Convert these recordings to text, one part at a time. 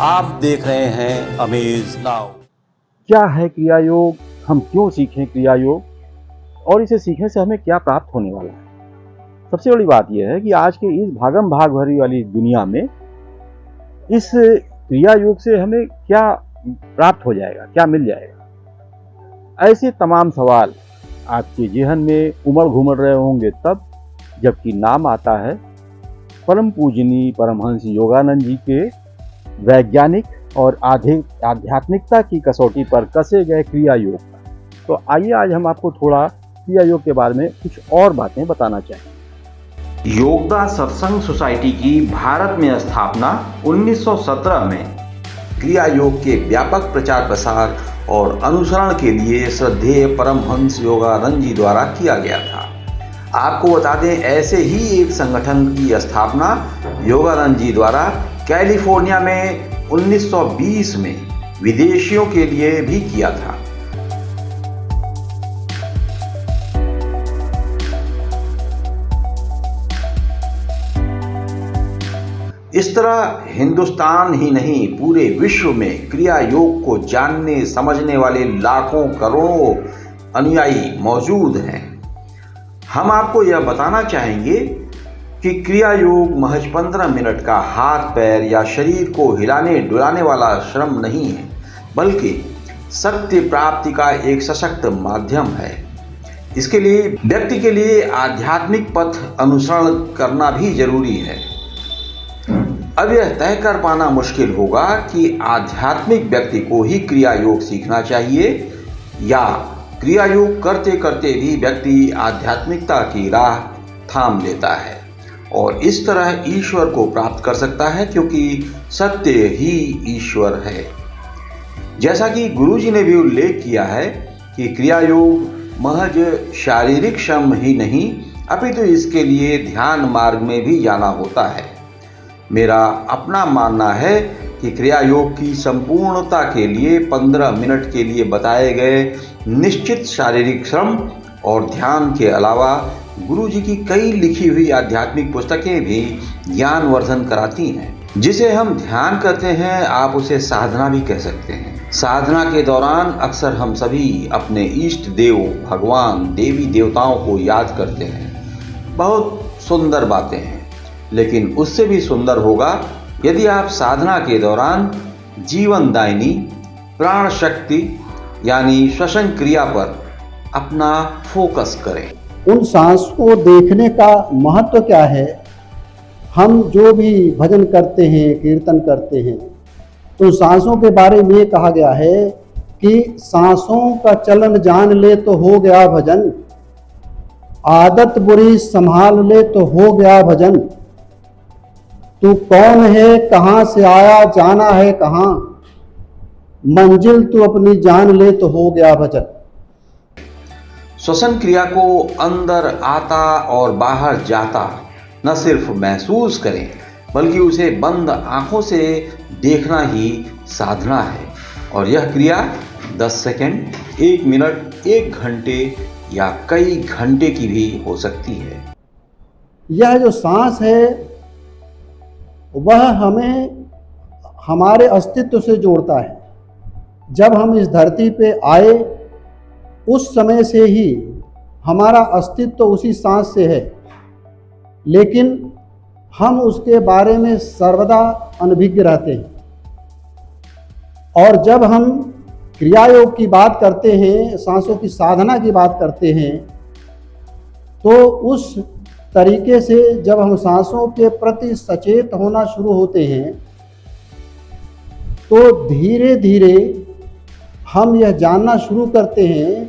आप देख रहे हैं अमेज नाउ। क्या है क्रिया योग, हम क्यों सीखें क्रिया योग और इसे सीखने से हमें क्या प्राप्त होने वाला है। सबसे बड़ी बात यह है कि आज के इस भागम भाग भरी वाली दुनिया में इस क्रिया योग से हमें क्या प्राप्त हो जाएगा, क्या मिल जाएगा, ऐसे तमाम सवाल आपके जेहन में उमड़ घुमड़ रहे होंगे तब जबकि नाम आता है परम पूजनीय परमहंस योगानंद जी के वैज्ञानिक और आध्यात्मिकता की कसौटी पर कसे गए क्रिया योग का। तो आइए आज हम आपको थोड़ा क्रिया योग के बारे में कुछ और बातें बताना चाहेंगे। योगदा सत्संग सोसाइटी की भारत में स्थापना 1917 में क्रिया योग के व्यापक प्रचार प्रसार और अनुसरण के लिए श्रद्धेय परमहंस योगानंद जी द्वारा किया गया था। आपको बता दें, ऐसे ही एक संगठन की स्थापना योगानंद जी द्वारा कैलिफोर्निया में 1920 में विदेशियों के लिए भी किया था। इस तरह हिंदुस्तान ही नहीं पूरे विश्व में क्रिया योग को जानने समझने वाले लाखों करोड़ों अनुयायी मौजूद हैं। हम आपको यह बताना चाहेंगे कि क्रिया योग महज 15 मिनट का हाथ पैर या शरीर को हिलाने डुलाने वाला श्रम नहीं है, बल्कि सत्य प्राप्ति का एक सशक्त माध्यम है। इसके लिए व्यक्ति के लिए आध्यात्मिक पथ अनुसरण करना भी जरूरी है। अब यह तय कर पाना मुश्किल होगा कि आध्यात्मिक व्यक्ति को ही क्रिया योग सीखना चाहिए या क्रिया योग करते करते भी व्यक्ति आध्यात्मिकता की राह थाम लेता है और इस तरह ईश्वर को प्राप्त कर सकता है, क्योंकि सत्य ही ईश्वर है। जैसा कि गुरुजी ने भी उल्लेख किया है कि क्रिया योग महज शारीरिक श्रम ही नहीं अपितु इसके लिए ध्यान मार्ग में भी जाना होता है। मेरा अपना मानना है कि क्रिया योग की संपूर्णता के लिए 15 मिनट के लिए बताए गए निश्चित शारीरिक श्रम और ध्यान के अलावा गुरुजी की कई लिखी हुई आध्यात्मिक पुस्तकें भी ज्ञानवर्धन कराती हैं। जिसे हम ध्यान करते हैं आप उसे साधना भी कह सकते हैं। साधना के दौरान अक्सर हम सभी अपने इष्ट देव भगवान देवी देवताओं को याद करते हैं। बहुत सुंदर बातें हैं, लेकिन उससे भी सुंदर होगा यदि आप साधना के दौरान जीवनदायिनी प्राण शक्ति यानी श्वसन क्रिया पर अपना फोकस करें। उन सांस को देखने का महत्व क्या है। हम जो भी भजन करते हैं, कीर्तन करते हैं, तो सांसों के बारे में कहा गया है कि सांसों का चलन जान ले तो हो गया भजन, आदत बुरी संभाल ले तो हो गया भजन, तू कौन है कहाँ से आया जाना है कहाँ, मंजिल तू अपनी जान ले तो हो गया भजन। श्वसन क्रिया को अंदर आता और बाहर जाता न सिर्फ महसूस करें, बल्कि उसे बंद आंखों से देखना ही साधना है। और यह क्रिया 10 सेकंड, 1 मिनट, 1 घंटे या कई घंटे की भी हो सकती है। यह जो सांस है वह हमें हमारे अस्तित्व से जोड़ता है। जब हम इस धरती पे आए उस समय से ही हमारा अस्तित्व उसी सांस से है, लेकिन हम उसके बारे में सर्वदा अनभिज्ञ रहते हैं। और जब हम क्रिया योग की बात करते हैं, सांसों की साधना की बात करते हैं, तो उस तरीके से जब हम सांसों के प्रति सचेत होना शुरू होते हैं तो धीरे धीरे हम यह जानना शुरू करते हैं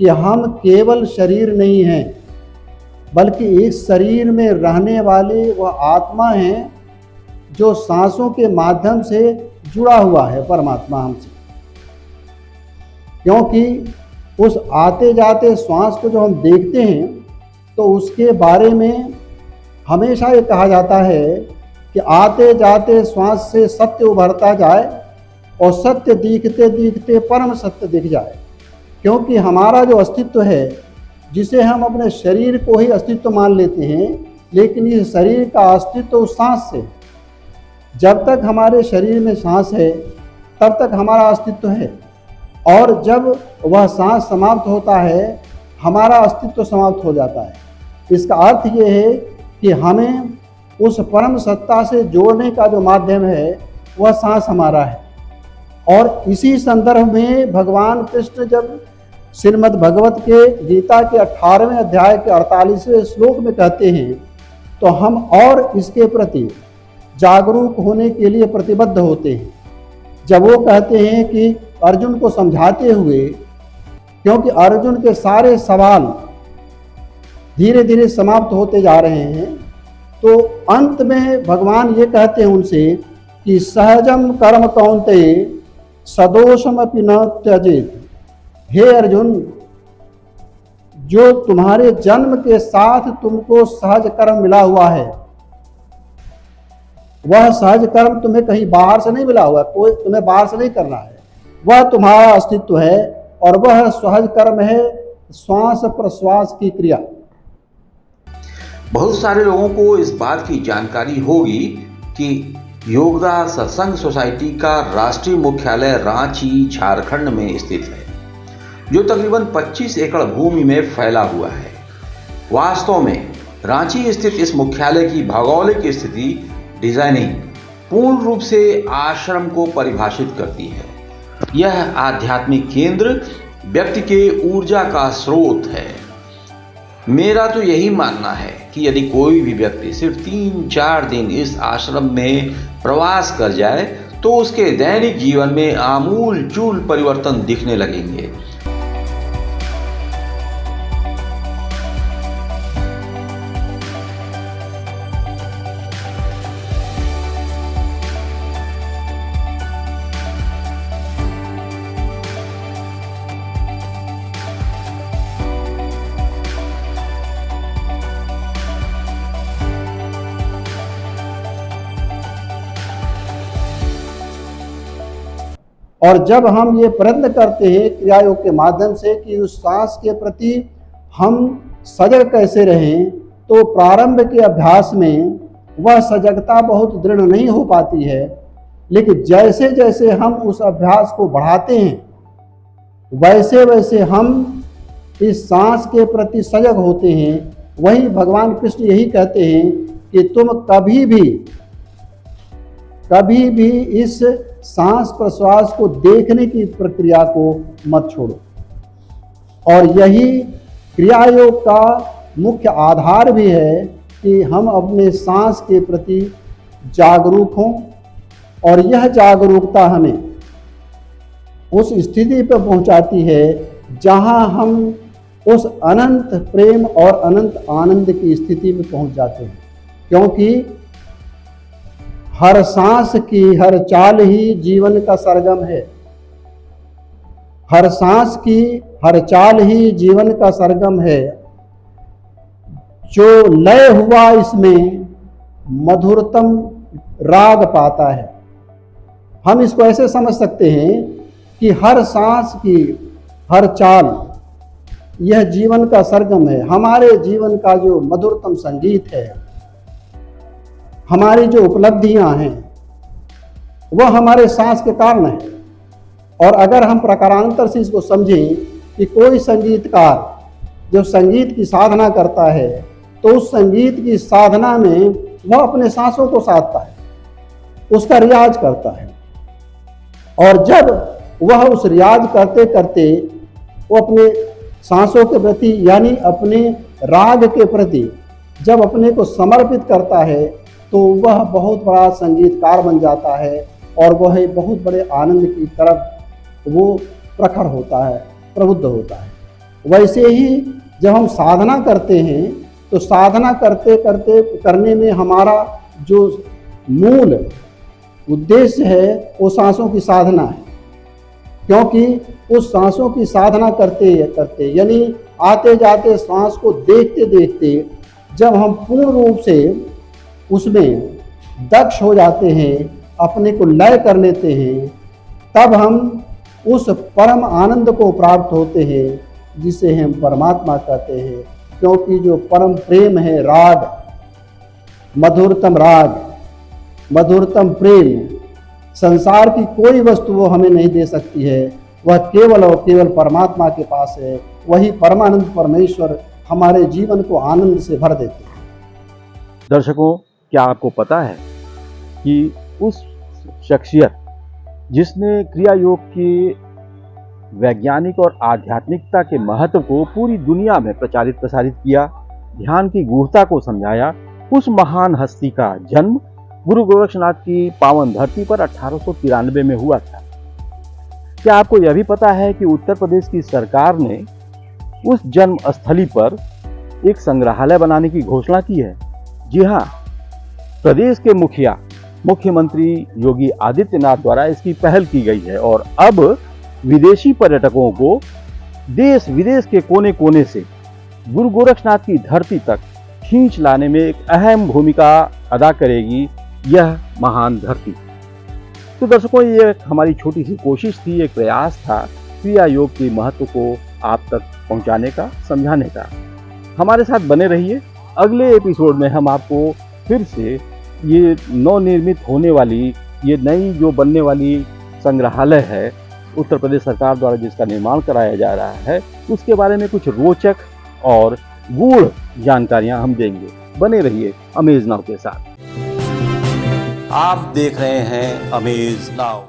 कि हम केवल शरीर नहीं हैं, बल्कि इस शरीर में रहने वाले वह आत्मा हैं जो सांसों के माध्यम से जुड़ा हुआ है परमात्मा हमसे। क्योंकि उस आते जाते श्वास को जो हम देखते हैं तो उसके बारे में हमेशा ये कहा जाता है कि आते जाते श्वास से सत्य उभरता जाए और सत्य दिखते दिखते परम सत्य दिख जाए। क्योंकि हमारा जो अस्तित्व है, जिसे हम अपने शरीर को ही अस्तित्व मान लेते हैं, लेकिन इस शरीर का अस्तित्व उस सांस से, जब तक हमारे शरीर में सांस है तब तक हमारा अस्तित्व है, और जब वह सांस समाप्त होता है हमारा अस्तित्व समाप्त हो जाता है। इसका अर्थ ये है कि हमें उस परम सत्ता से जोड़ने का जो माध्यम है वह सांस हमारा है। और इसी संदर्भ में भगवान कृष्ण जब श्रीमद् भगवत के गीता के 18वें अध्याय के 48वें श्लोक में कहते हैं तो हम और इसके प्रति जागरूक होने के लिए प्रतिबद्ध होते हैं। जब वो कहते हैं कि अर्जुन को समझाते हुए, क्योंकि अर्जुन के सारे सवाल धीरे धीरे समाप्त होते जा रहे हैं, तो अंत में भगवान ये कहते हैं उनसे कि सहजम कर्म कौन्तेय सदोषमपि न त्यजेत। हे अर्जुन, जो तुम्हारे जन्म के साथ तुमको सहज कर्म मिला हुआ है, वह सहज कर्म तुम्हें कहीं बाहर से नहीं मिला हुआ, कोई तुम्हें बाहर से नहीं करना है, वह तुम्हारा अस्तित्व है, और वह सहज कर्म है श्वास प्रश्वास की क्रिया। बहुत सारे लोगों को इस बात की जानकारी होगी कि योगदा सत्संग सोसाइटी का राष्ट्रीय मुख्यालय रांची झारखंड में स्थित है, जो तकरीबन 25 एकड़ भूमि में फैला हुआ है। वास्तव में रांची स्थित इस मुख्यालय की भौगोलिक स्थिति, डिजाइनिंग पूर्ण रूप से आश्रम को परिभाषित करती है। यह आध्यात्मिक केंद्र व्यक्ति के ऊर्जा का स्रोत है। मेरा तो यही मानना है कि यदि कोई भी व्यक्ति सिर्फ 3-4 दिन इस आश्रम में प्रवास कर जाए तो उसके दैनिक जीवन में आमूल चूल परिवर्तन दिखने लगेंगे। और जब हम ये प्रयत्न करते हैं क्रिया योग के माध्यम से कि उस सांस के प्रति हम सजग कैसे रहें, तो प्रारंभ के अभ्यास में वह सजगता बहुत दृढ़ नहीं हो पाती है, लेकिन जैसे जैसे हम उस अभ्यास को बढ़ाते हैं वैसे वैसे हम इस सांस के प्रति सजग होते हैं। वही भगवान कृष्ण यही कहते हैं कि तुम कभी भी इस सांस प्रश्वास को देखने की प्रक्रिया को मत छोड़ो। और यही क्रिया योग का मुख्य आधार भी है कि हम अपने सांस के प्रति जागरूक हों, और यह जागरूकता हमें उस स्थिति पर पहुंचाती है जहां हम उस अनंत प्रेम और अनंत आनंद की स्थिति में पहुंच जाते हैं। क्योंकि हर सांस की हर चाल ही जीवन का सरगम है। हर सांस की हर चाल ही जीवन का सरगम है। जो लय हुआ इसमें मधुरतम राग पाता है। हम इसको ऐसे समझ सकते हैं कि हर सांस की हर चाल यह जीवन का सरगम है। हमारे जीवन का जो मधुरतम संगीत है, हमारी जो उपलब्धियां हैं, वह हमारे सांस के कारण है। और अगर हम प्रकारांतर से इसको समझें कि कोई संगीतकार जब संगीत की साधना करता है तो उस संगीत की साधना में वह अपने सांसों को साधता है, उसका रियाज करता है। और जब वह उस रियाज करते करते वो अपने सांसों के प्रति यानी अपने राग के प्रति जब अपने को समर्पित करता है तो वह बहुत बड़ा संगीतकार बन जाता है, और वह बहुत बड़े आनंद की तरफ वो प्रखर होता है, प्रबुद्ध होता है। वैसे ही जब हम साधना करते हैं तो साधना करने में हमारा जो मूल उद्देश्य है वो सांसों की साधना है। क्योंकि उस सांसों की साधना करते करते यानी आते जाते सांस को देखते देखते जब हम पूर्ण रूप से उसमें दक्ष हो जाते हैं, अपने को लय कर लेते हैं, तब हम उस परम आनंद को प्राप्त होते हैं जिसे हम परमात्मा कहते हैं। क्योंकि जो परम प्रेम है, राग, मधुरतम राग, मधुरतम प्रेम संसार की कोई वस्तु वो हमें नहीं दे सकती है। वह केवल और केवल परमात्मा के पास है। वही परमानंद परमेश्वर हमारे जीवन को आनंद से भर देते हैं। दर्शकों, क्या आपको पता है कि उस शख्सियत जिसने क्रिया योग के वैज्ञानिक और आध्यात्मिकता के महत्व को पूरी दुनिया में प्रचारित प्रसारित किया, ध्यान की गूढ़ता को समझाया, उस महान हस्ती का जन्म गुरु गोरक्षनाथ की पावन धरती पर 1893 में हुआ था। क्या आपको यह भी पता है कि उत्तर प्रदेश की सरकार ने उस जन्म स्थली पर एक संग्रहालय बनाने की घोषणा की है? जी हाँ, प्रदेश के मुख्यमंत्री योगी आदित्यनाथ द्वारा इसकी पहल की गई है और अब विदेशी पर्यटकों को देश विदेश के कोने कोने से गुरु गोरक्षनाथ की धरती तक खींच लाने में एक अहम भूमिका अदा करेगी यह महान धरती। तो दर्शकों, ये हमारी छोटी सी कोशिश थी, एक प्रयास था क्रिया योग के महत्व को आप तक पहुंचाने का, समझाने का। हमारे साथ बने रहिए। अगले एपिसोड में हम आपको फिर से ये नवनिर्मित होने वाली, ये नई जो बनने वाली संग्रहालय है उत्तर प्रदेश सरकार द्वारा जिसका निर्माण कराया जा रहा है, उसके बारे में कुछ रोचक और गूढ़ जानकारियां हम देंगे। बने रहिए अमेज नाउ के साथ। आप देख रहे हैं अमेज नाउ।